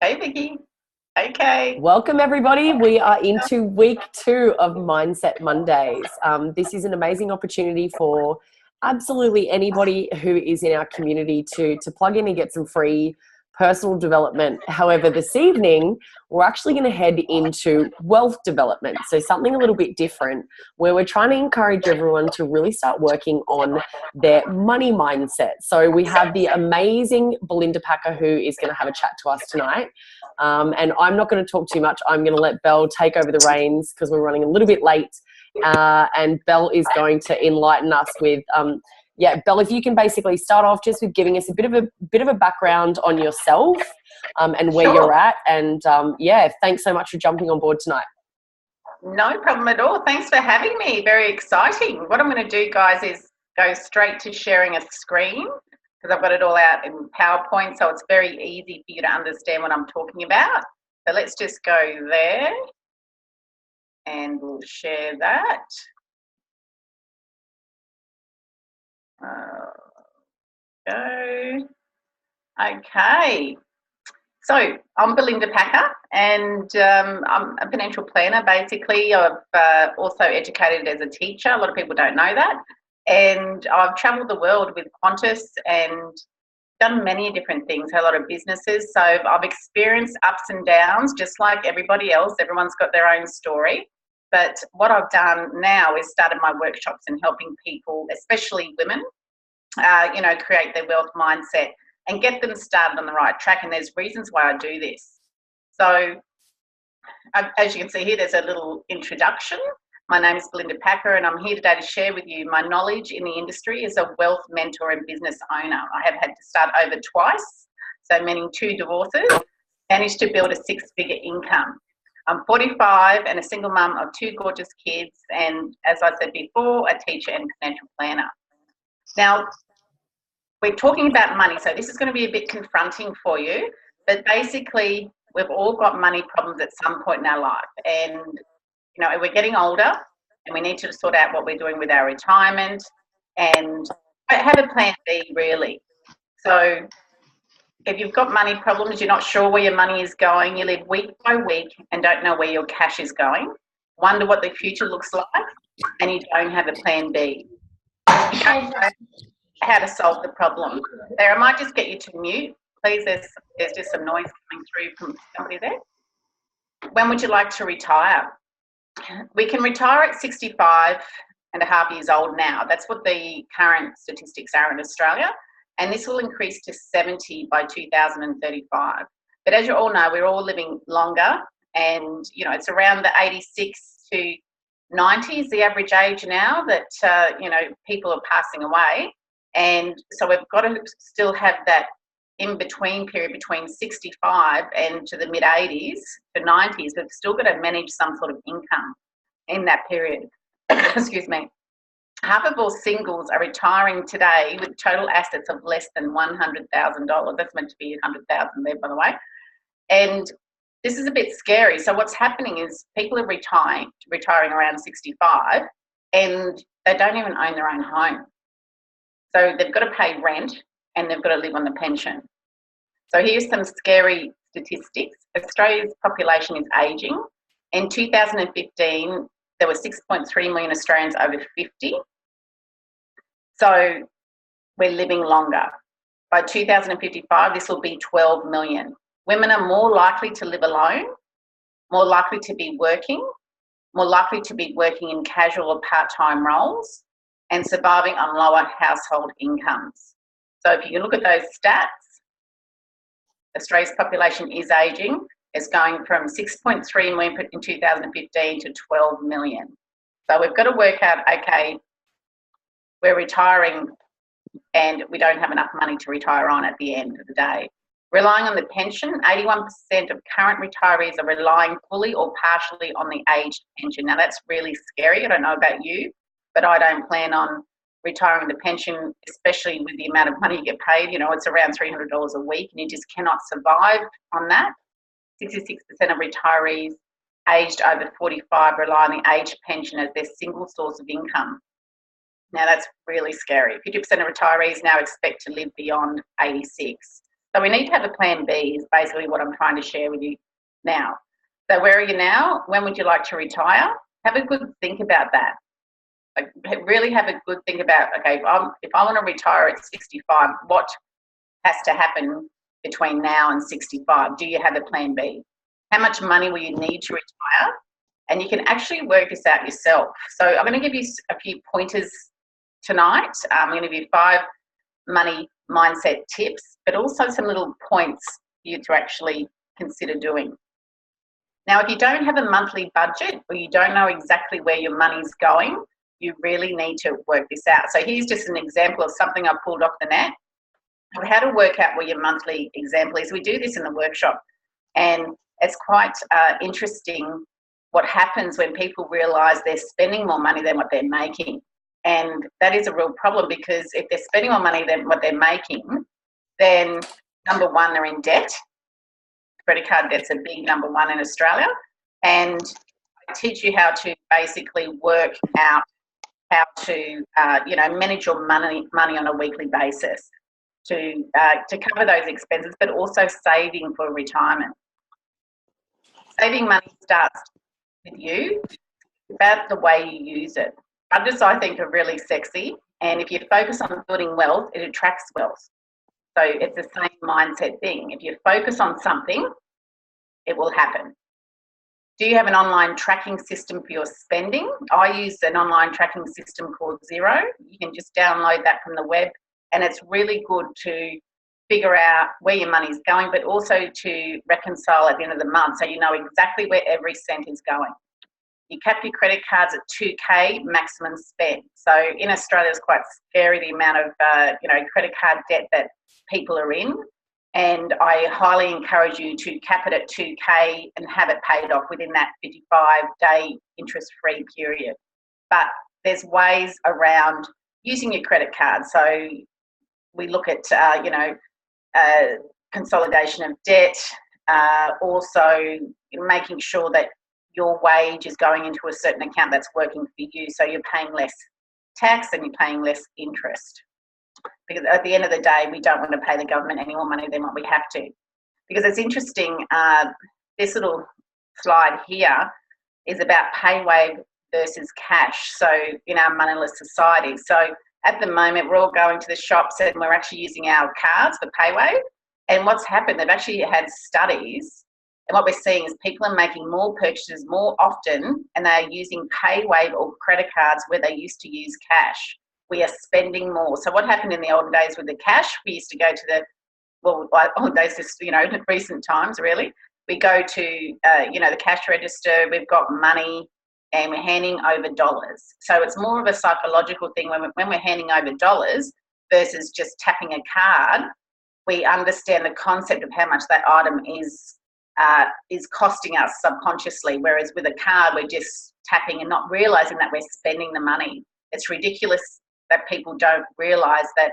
Hey, Vicky. Okay. Welcome, everybody. We are into week 2 of Mindset Mondays. This is an amazing opportunity for absolutely anybody who is in our community to plug in and get some free personal development. However, this evening, we're actually going to head into wealth development. So something a little bit different, where we're trying to encourage everyone to really start working on their money mindset. So we have the amazing Belinda Packer, who is going to have a chat to us tonight. And I'm not going to talk too much. I'm going to let Belle take over the reins because we're running a little bit late. And Belle is going to enlighten us with, Belle, if you can basically start off just with giving us a bit of a background on yourself and where you're Sure. at. And thanks so much for jumping on board tonight. No problem at all. Thanks for having me. Very exciting. What I'm going to do, guys, is go straight to sharing a screen because I've got it all out in PowerPoint, so it's very easy for you to understand what I'm talking about. So let's just go there and we'll share that. Go. Okay. So I'm Belinda Packer and I'm a financial planner basically. I've also educated as a teacher. A lot of people don't know that. And I've travelled the world with Qantas and done many different things, a lot of businesses. So I've experienced ups and downs just like everybody else. Everyone's got their own story. But what I've done now is started my workshops and helping people, especially women, create their wealth mindset and get them started on the right track. And there's reasons why I do this. So as you can see here, there's a little introduction. My name is Belinda Packer and I'm here today to share with you my knowledge in the industry as a wealth mentor and business owner. I have had to start over twice, so meaning 2 divorces, managed to build a 6-figure income. I'm 45 and a single mum of 2 gorgeous kids and, as I said before, a teacher and financial planner. Now, we're talking about money, so this is going to be a bit confronting for you, but basically we've all got money problems at some point in our life, and we're getting older and we need to sort out what we're doing with our retirement and have a plan B really. So if you've got money problems, you're not sure where your money is going, you live week by week and don't know where your cash is going, wonder what the future looks like, and you don't have a plan B. You don't know how to solve the problem. There, I might just get you to mute. Please, there's just some noise coming through from somebody there. When would you like to retire? We can retire at 65 and a half years old now. That's what the current statistics are in Australia. And this will increase to 70 by 2035. But as you all know, we're all living longer and, it's around the 86 to 90 is the average age now that, people are passing away. And so we've got to still have that in-between period between 65 and to the mid-80s to 90s. We've still got to manage some sort of income in that period. Excuse me. Half of all singles are retiring today with total assets of less than $100,000. That's meant to be 100,000 there, by the way. And this is a bit scary. So what's happening is people are retiring around 65 and they don't even own their own home. So they've got to pay rent and they've got to live on the pension. So here's some scary statistics. Australia's population is ageing. In 2015, there were 6.3 million Australians over 50. So we're living longer. By 2055, this will be 12 million. Women are more likely to live alone, more likely to be working, more likely to be working in casual or part-time roles, and surviving on lower household incomes. So if you can look at those stats, Australia's population is ageing. It's going from 6.3 million in 2015 to 12 million. So we've got to work out, okay, we're retiring and we don't have enough money to retire on at the end of the day. Relying on the pension, 81% of current retirees are relying fully or partially on the aged pension. Now that's really scary. I don't know about you, but I don't plan on retiring the pension, especially with the amount of money you get paid. It's around $300 a week and you just cannot survive on that. 66% of retirees aged over 45 rely on the age pension as their single source of income. Now that's really scary. 50% of retirees now expect to live beyond 86. So we need to have a plan B is basically what I'm trying to share with you now. So where are you now? When would you like to retire? Have a good think about that. Like, really have a good think about, okay, if I want to retire at 65, what has to happen between now and 65? Do you have a plan B? How much money will you need to retire? And you can actually work this out yourself. So I'm going to give you a few pointers tonight. I'm going to give you 5 money mindset tips, but also some little points for you to actually consider doing. Now, if you don't have a monthly budget or you don't know exactly where your money's going, you really need to work this out. So here's just an example of something I pulled off the net of how to work out where your monthly example is. We do this in the workshop, and it's quite interesting what happens when people realise they're spending more money than what they're making. And that is a real problem, because if they're spending more money than what they're making, then number one, they're in debt. Credit card debt's a big number one in Australia. And I teach you how to basically work out how to, manage your money on a weekly basis to cover those expenses, but also saving for retirement. Saving money starts with you. It's about the way you use it. Budgets, I think, are really sexy, and if you focus on building wealth, it attracts wealth. So it's the same mindset thing. If you focus on something, it will happen. Do you have an online tracking system for your spending? I use an online tracking system called Xero. You can just download that from the web, and it's really good to figure out where your money's going, but also to reconcile at the end of the month so you know exactly where every cent is going. You cap your credit cards at 2K maximum spend. So in Australia, it's quite scary the amount of credit card debt that people are in. And I highly encourage you to cap it at 2K and have it paid off within that 55-day interest-free period. But there's ways around using your credit card. So we look at, consolidation of debt, also making sure that your wage is going into a certain account that's working for you, so you're paying less tax and you're paying less interest. Because at the end of the day, we don't want to pay the government any more money than what we have to. Because it's interesting, this little slide here is about pay wave versus cash, so in our moneyless society. So at the moment, we're all going to the shops and we're actually using our cards for pay wave. And what's happened, they've actually had studies, and what we're seeing is people are making more purchases more often, and they're using pay wave or credit cards where they used to use cash. We are spending more. So what happened in the olden days with the cash, we used to go to old days, just, recent times really. We go to, the cash register, we've got money, and we're handing over dollars. So it's more of a psychological thing when we're handing over dollars versus just tapping a card. We understand the concept of how much that item is costing us subconsciously, whereas with a card, we're just tapping and not realising that we're spending the money. It's ridiculous that people don't realise that,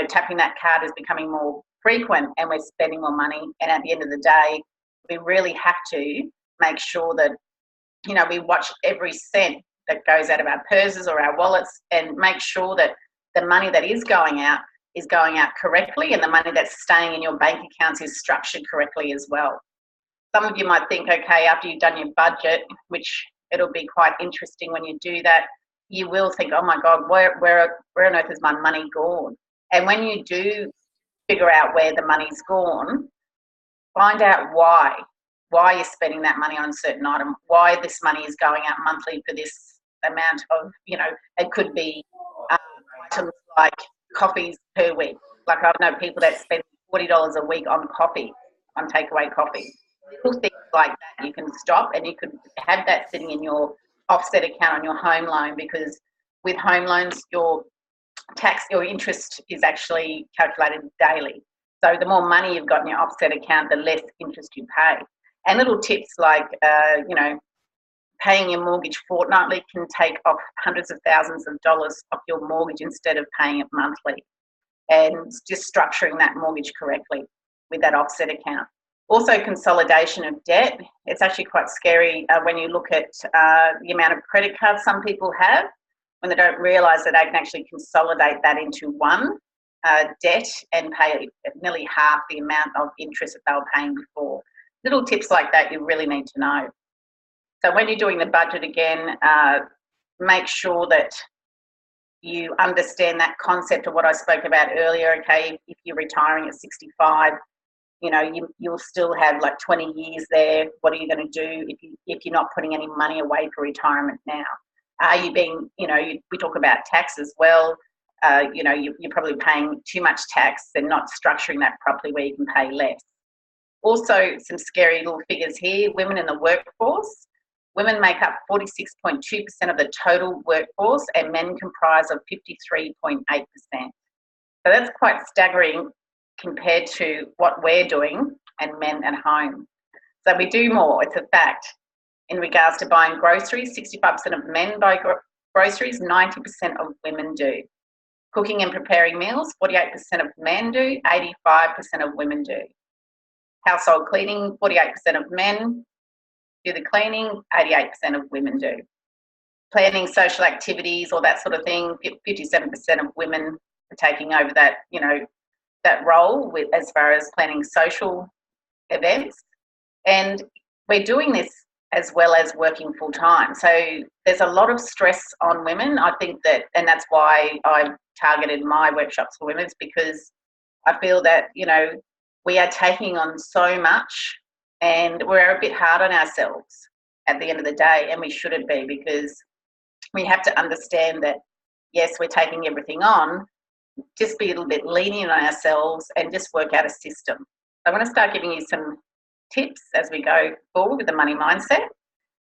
tapping that card is becoming more frequent and we're spending more money. And at the end of the day, we really have to make sure that, we watch every cent that goes out of our purses or our wallets and make sure that the money that is going out correctly, and the money that's staying in your bank accounts is structured correctly as well. Some of you might think, okay, after you've done your budget, which it'll be quite interesting when you do that, you will think, oh my God, where on earth is my money gone? And when you do figure out where the money's gone, find out why you're spending that money on a certain item, why this money is going out monthly for this amount of, it could be items like coffees per week. Like I know people that spend $40 a week on coffee, on takeaway coffee. Little things like that you can stop, and you could have that sitting in your offset account on your home loan, because with home loans, your interest is actually calculated daily. So the more money you've got in your offset account, the less interest you pay. And little tips like, paying your mortgage fortnightly can take off hundreds of thousands of dollars off your mortgage instead of paying it monthly. And just structuring that mortgage correctly with that offset account. Also, consolidation of debt. It's actually quite scary when you look at the amount of credit cards some people have, when they don't realise that they can actually consolidate that into one. debt and pay nearly half the amount of interest that they were paying before. Little tips like that you really need to know. So when you're doing the budget again, make sure that you understand that concept of what I spoke about earlier. Okay, if you're retiring at 65, you know, you'll still have like 20 years there. What are you going to do if you're not putting any money away for retirement now? Are you being, you know, we talk about tax as well. You know, you're probably paying too much tax and not structuring that properly where you can pay less. Also, some scary little figures here. Women in the workforce. Women make up 46.2% of the total workforce and men comprise of 53.8%. So that's quite staggering compared to what we're doing and men at home. So we do more, it's a fact. In regards to buying groceries, 65% of men buy groceries, 90% of women do. Cooking and preparing meals, 48% of men do, 85% of women do. Household cleaning, 48% of men do the cleaning, 88% of women do. Planning social activities or that sort of thing, 57% of women are taking over that, you know, that role with as far as planning social events. And we're doing this as well as working full time. So there's a lot of stress on women. I think that, and that's why I targeted my workshops for women, because I feel that, you know, we are taking on so much and we're a bit hard on ourselves at the end of the day, and we shouldn't be, because we have to understand that, yes, we're taking everything on, just be a little bit lenient on ourselves and just work out a system. I want to start giving you some tips as we go forward with the money mindset.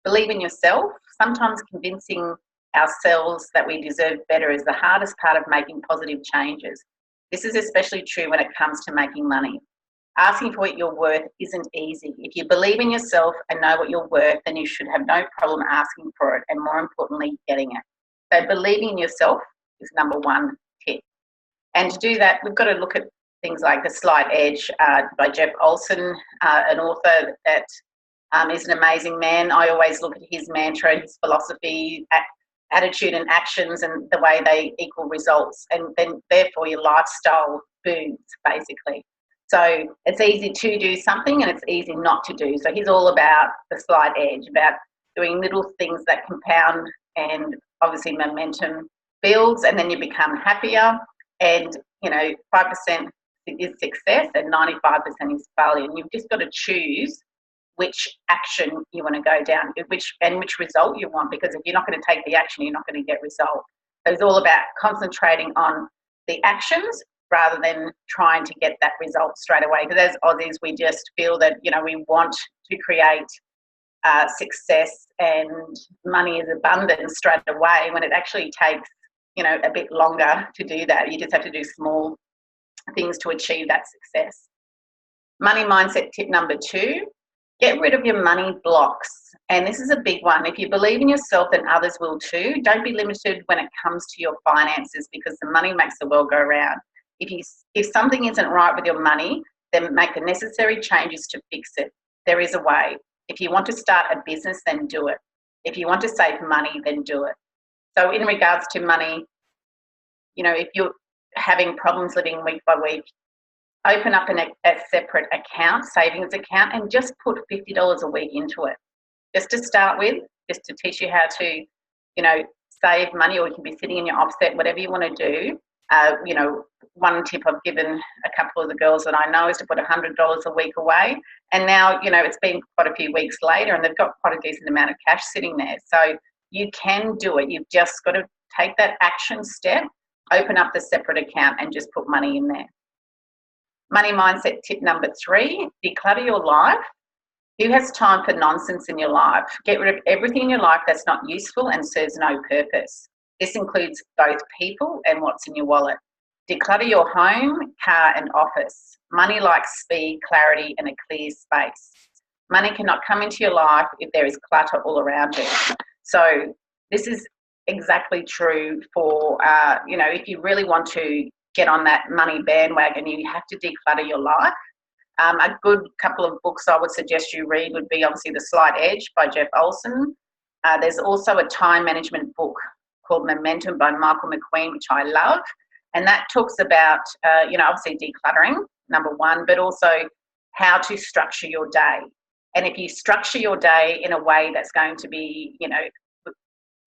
Believe in yourself. Sometimes convincing ourselves that we deserve better is the hardest part of making positive changes. This is especially true when it comes to making money. Asking for what you're worth isn't easy. If you believe in yourself and know what you're worth, then you should have no problem asking for it and, more importantly, getting it. So believing in yourself is number one tip. And to do that, we've got to look at things like The Slight Edge by Jeff Olson, an author that is an amazing man. I always look at his mantra, his philosophy, attitude and actions and the way they equal results. And then therefore your lifestyle booms, basically. So it's easy to do something and it's easy not to do. So he's all about the slight edge, about doing little things that compound, and obviously momentum builds, and then you become happier. And, you know, 5% is success and 95% is failure. And you've just got to choose which action you want to go down, which result you want, because if you're not going to take the action, you're not going to get result. So it's all about concentrating on the actions rather than trying to get that result straight away. Because as Aussies, we just feel that, you know, we want to create success and money is abundant straight away, when it actually takes, you know, a bit longer to do that. You just have to do small things to achieve that success. Money mindset tip number 2, get rid of your money blocks. And this is a big one. If you believe in yourself, then others will too. Don't be limited when it comes to your finances, because the money makes the world go round. If something isn't right with your money, then make the necessary changes to fix it. There is a way. If you want to start a business, then do it. If you want to save money, then do it. So in regards to money, you know, if you're having problems living week by week, open up a separate account, savings account, and just put $50 a week into it. Just to start with, just to teach you how to, you know, save money, or you can be sitting in your offset, whatever you want to do. You know, one tip I've given a couple of the girls that I know is to put $100 a week away. And now, you know, it's been quite a few weeks later and they've got quite a decent amount of cash sitting there. So you can do it. You've just got to take that action step, open up the separate account and just put money in there. Money mindset tip number 3, declutter your life. Who has time for nonsense in your life? Get rid of everything in your life that's not useful and serves no purpose. This includes both people and what's in your wallet. Declutter your home, car and office. Money likes speed, clarity and a clear space. Money cannot come into your life if there is clutter all around you. So this is exactly true for, you know, if you really want to get on that money bandwagon, you have to declutter your life. A good couple of books I would suggest you read would be obviously The Slight Edge by Jeff Olson. There's also a time management book called Momentum by Michael McQueen, which I love. And that talks about, obviously decluttering, number one, but also how to structure your day. And if you structure your day in a way that's going to be,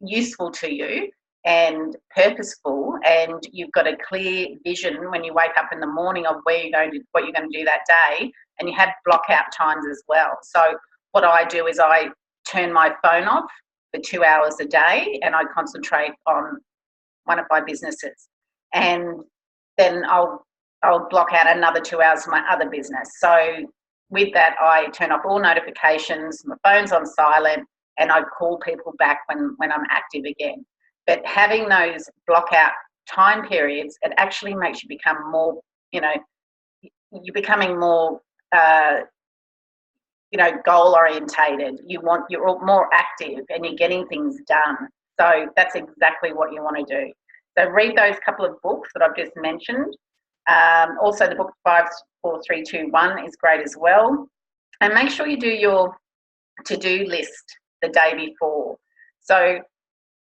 useful to you and purposeful, and you've got a clear vision when you wake up in the morning of what you're going to do that day, and you have block out times as well. So what I do is I turn my phone off for 2 hours a day, and I concentrate on one of my businesses, and then I'll block out another 2 hours for my other business. So with that, I turn off all notifications, my phone's on silent, and I call people back when I'm active again. But having those block out time periods, it actually makes you become more, you're becoming more, goal orientated. You're more active and you're getting things done. So that's exactly what you want to do. So read those couple of books that I've just mentioned. Also the book 54321 is great as well. And make sure you do your to-do list the day before. So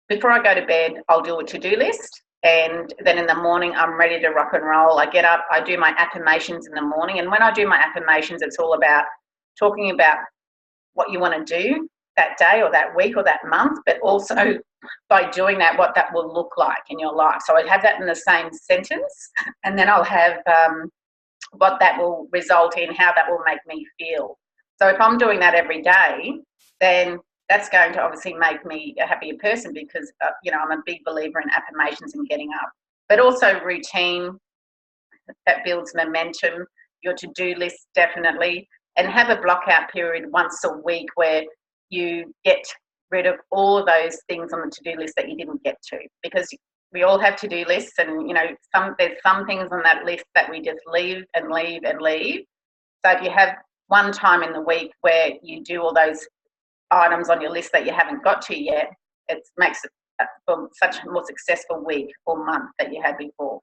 before I go to bed, I'll do a to-do list, and then in the morning I'm ready to rock and roll. I get up, I do my affirmations in the morning, and when I do my affirmations, it's all about talking about what you want to do that day or that week or that month, but also by doing that, what that will look like in your life. So I'd have that in the same sentence, and then I'll have what that will result in, how that will make me feel. So if I'm doing that every day, then that's going to obviously make me a happier person, because, I'm a big believer in affirmations and getting up. But also routine, that builds momentum, your to-do list definitely, and have a block out period once a week where you get rid of all of those things on the to-do list that you didn't get to, because we all have to-do lists, and there's some things on that list that we just leave and leave and leave. So if you have one time in the week where you do all those items on your list that you haven't got to yet, it makes it for such a more successful week or month that you had before.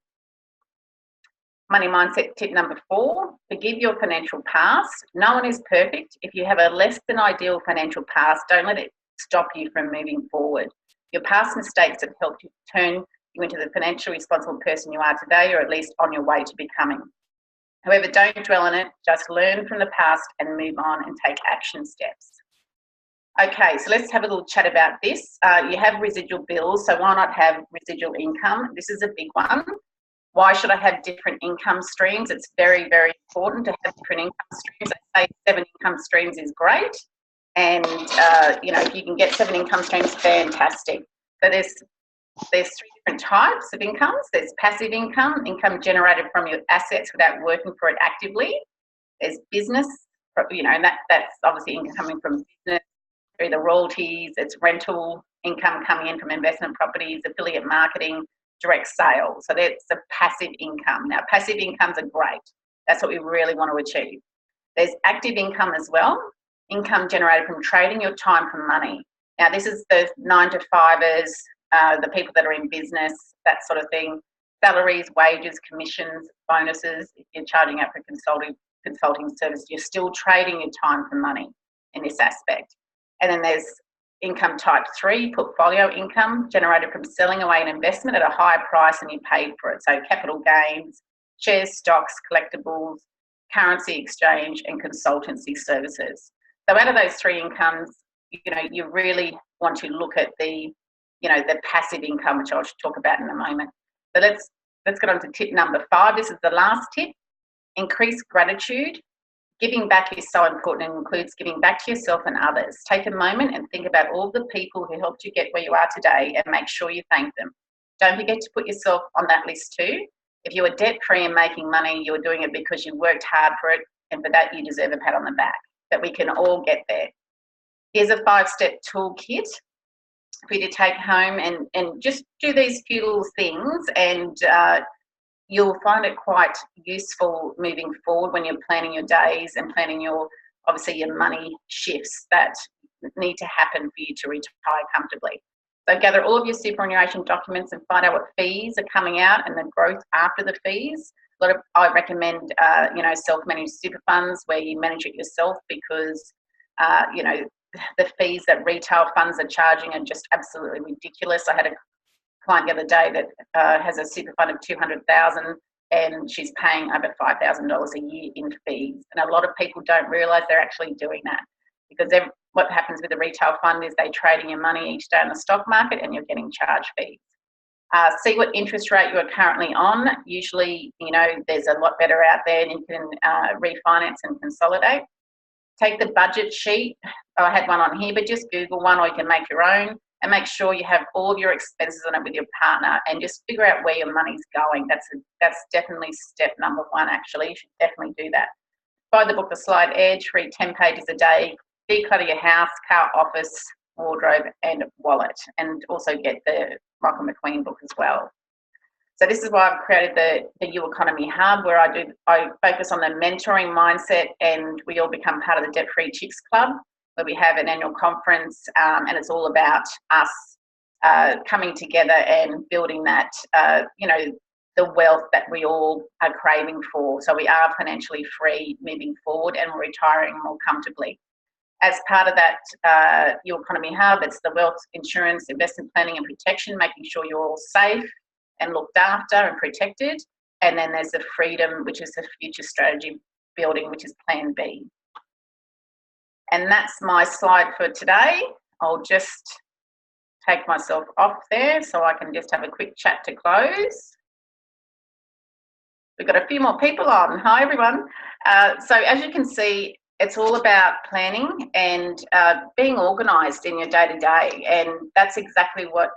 Money mindset tip number 4, forgive your financial past. No one is perfect. If you have a less than ideal financial past, don't let it stop you from moving forward. Your past mistakes have helped you turn you into the financially responsible person you are today, or at least on your way to becoming. However, don't dwell on it. Just learn from the past and move on and take action steps. Okay, so let's have a little chat about this. You have residual bills, so why not have residual income? This is a big one. Why should I have different income streams? It's very, very important to have different income streams. I say 7 income streams is great. And, if you can get 7 income streams, fantastic. So there's 3 different types of incomes. There's passive income, income generated from your assets without working for it actively. There's business, and that's obviously income coming from business, through the royalties. It's rental income coming in from investment properties, affiliate marketing, direct sales. So that's a passive income. Now, passive incomes are great. That's what we really want to achieve. There's active income as well, income generated from trading your time for money. Now, this is the 9-to-5ers, the people that are in business, that sort of thing. Salaries, wages, commissions, bonuses. If you're charging out for consulting service, you're still trading your time for money in this aspect. And then there's income type 3, portfolio income, generated from selling away an investment at a higher price than you paid for it. So capital gains, shares, stocks, collectibles, currency exchange, and consultancy services. So out of those 3 incomes, you really want to look at the passive income, which I'll talk about in a moment. So let's get on to tip number 5. This is the last tip. Increase gratitude. Giving back is so important and includes giving back to yourself and others. Take a moment and think about all the people who helped you get where you are today, and make sure you thank them. Don't forget to put yourself on that list too. If you are debt-free and making money, you're doing it because you worked hard for it, and for that you deserve a pat on the back. But we can all get there. Here's a 5-step toolkit for you to take home, and just do these few little things, and you'll find it quite useful moving forward when you're planning your days and planning your money shifts that need to happen for you to retire comfortably. So gather all of your superannuation documents and find out what fees are coming out and the growth after the fees. I recommend, self-managed super funds where you manage it yourself, because, the fees that retail funds are charging are just absolutely ridiculous. I had a client the other day that has a super fund of 200,000 and she's paying over $5,000 a year in fees. And a lot of people don't realise they're actually doing that, because what happens with a retail fund is they trading your money each day in the stock market and you're getting charged fees. See what interest rate you are currently on. Usually, you know, there's a lot better out there and you can refinance and consolidate. Take the budget sheet. I had one on here, but just Google one, or you can make your own, and make sure you have all of your expenses on it with your partner, and just figure out where your money's going. That's definitely step number one, actually. You should definitely do that. Buy the book, The Slight Edge, read 10 pages a day, declutter your house, car, office, wardrobe, and wallet, and also get the Michael McQueen book as well. So this is why I've created the You Economy Hub, where I focus on the mentoring mindset, and we all become part of the Debt Free Chicks Club, where we have an annual conference, and it's all about us coming together and building that, you know, the wealth that we all are craving for. So we are financially free moving forward, and we're retiring more comfortably. As part of that Your Economy Hub, it's the wealth, insurance, investment planning and protection, making sure you're all safe and looked after and protected. And then there's the freedom, which is the future strategy building, which is Plan B. And that's my slide for today. I'll just take myself off there so I can just have a quick chat to close. We've got a few more people on. Hi, everyone. So as you can see, it's all about planning and being organised in your day-to-day, and that's exactly what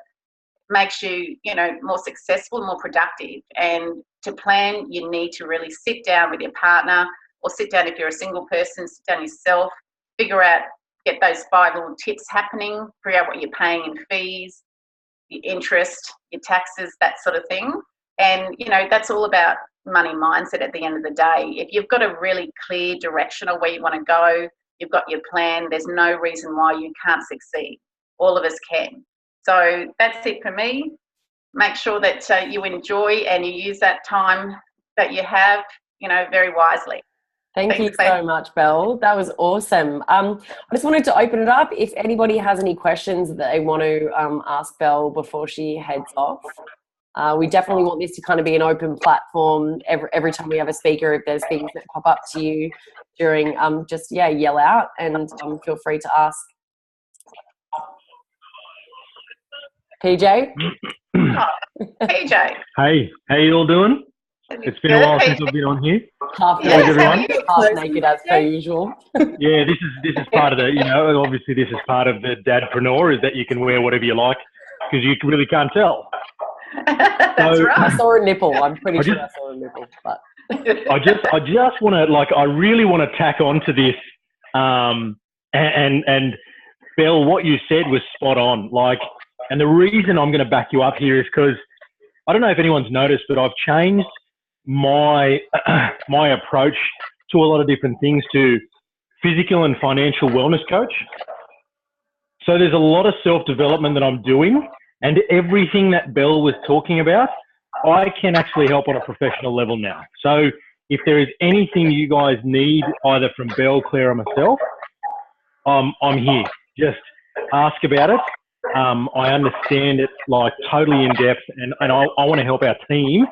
makes you, you know, more successful, more productive. And to plan, you need to really sit down with your partner, or sit down if you're a single person, sit down yourself, figure out, get those 5 little tips happening, figure out what you're paying in fees, your interest, your taxes, that sort of thing. And, you know, that's all about money mindset at the end of the day. If you've got a really clear direction of where you want to go, you've got your plan, there's no reason why you can't succeed. All of us can. So that's it for me. Make sure that you enjoy and you use that time that you have, you know, very wisely. Thanks you so much, Belle. That was awesome. I just wanted to open it up. If anybody has any questions that they want to ask Belle before she heads off. We definitely want this to kind of be an open platform. Every time we have a speaker, if there's things that pop up to you during, just, yeah, yell out and feel free to ask. PJ? PJ. Hey, how you all doing? It's been a while since I've been on here. Half naked as per usual. Yeah, this is part of the, you know, obviously this is part of the dadpreneur, is that you can wear whatever you like because you really can't tell. That's right. I saw a nipple. I'm pretty sure I saw a nipple. But I just want to, like, I really want to tack on to this. And Belle, what you said was spot on. Like, and the reason I'm going to back you up here is because I don't know if anyone's noticed, but I've changed my my approach to a lot of different things to physical and financial wellness coach. So there's a lot of self-development that I'm doing, and everything that Belle was talking about, I can actually help on a professional level now. So if there is anything you guys need, either from Belle, Claire, or myself, I'm here. Just ask about it. I understand it, like, totally in depth, and I want to help our team,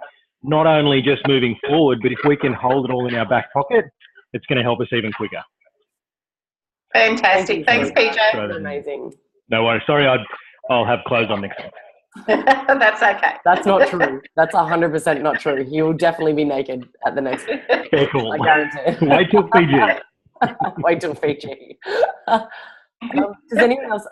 not only just moving forward, but if we can hold it all in our back pocket, it's going to help us even quicker. Fantastic. Thanks, PJ. That's amazing. No worries. Sorry, I'll have clothes on next time. That's okay. That's not true. That's 100% not true. You will definitely be naked at the next one. Yeah, cool. I guarantee. Wait till Fiji. Wait till Fiji. Does anyone else?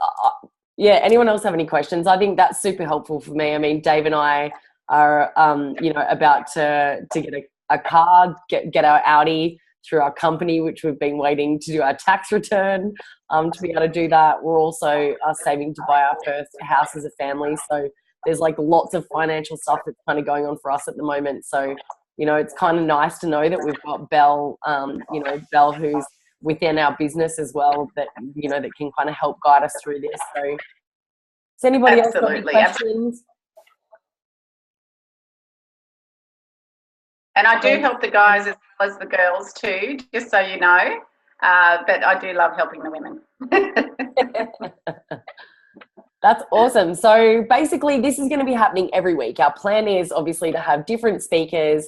Anyone else have any questions? I think that's super helpful for me. I mean, Dave and I are, about to get a car, get our Audi through our company, which we've been waiting to do our tax return to be able to do that. We're also saving to buy our first house as a family. So there's like lots of financial stuff that's kind of going on for us at the moment. So, it's kind of nice to know that we've got Belle, Belle who's within our business as well, that, that can kind of help guide us through this. So does anybody else have any questions? And I do help the guys as well as the girls too, just so you know. But I do love helping the women. That's awesome. So basically, this is going to be happening every week. Our plan is obviously to have different speakers,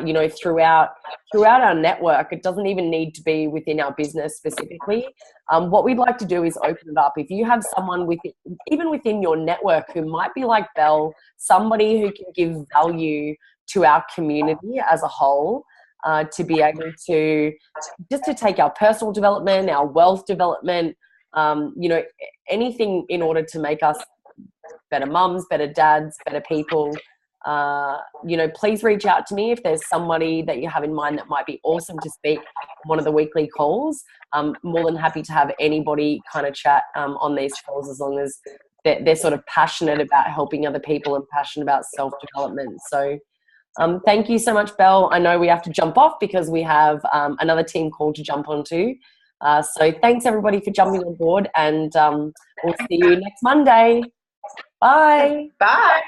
you know, throughout our network. It doesn't even need to be within our business specifically. What we'd like to do is open it up. If you have someone even within your network who might be like Belle, somebody who can give value to our community as a whole, to be able to just to take our personal development, our wealth development, you know, anything in order to make us better mums, better dads, better people. You know, please reach out to me if there's somebody that you have in mind that might be awesome to speak on one of the weekly calls. I'm more than happy to have anybody kind of chat on these calls, as long as they're sort of passionate about helping other people and passionate about self-development. So thank you so much, Belle. I know we have to jump off because we have another team call to jump onto. So thanks everybody for jumping on board, and we'll see you next Monday. Bye. Bye.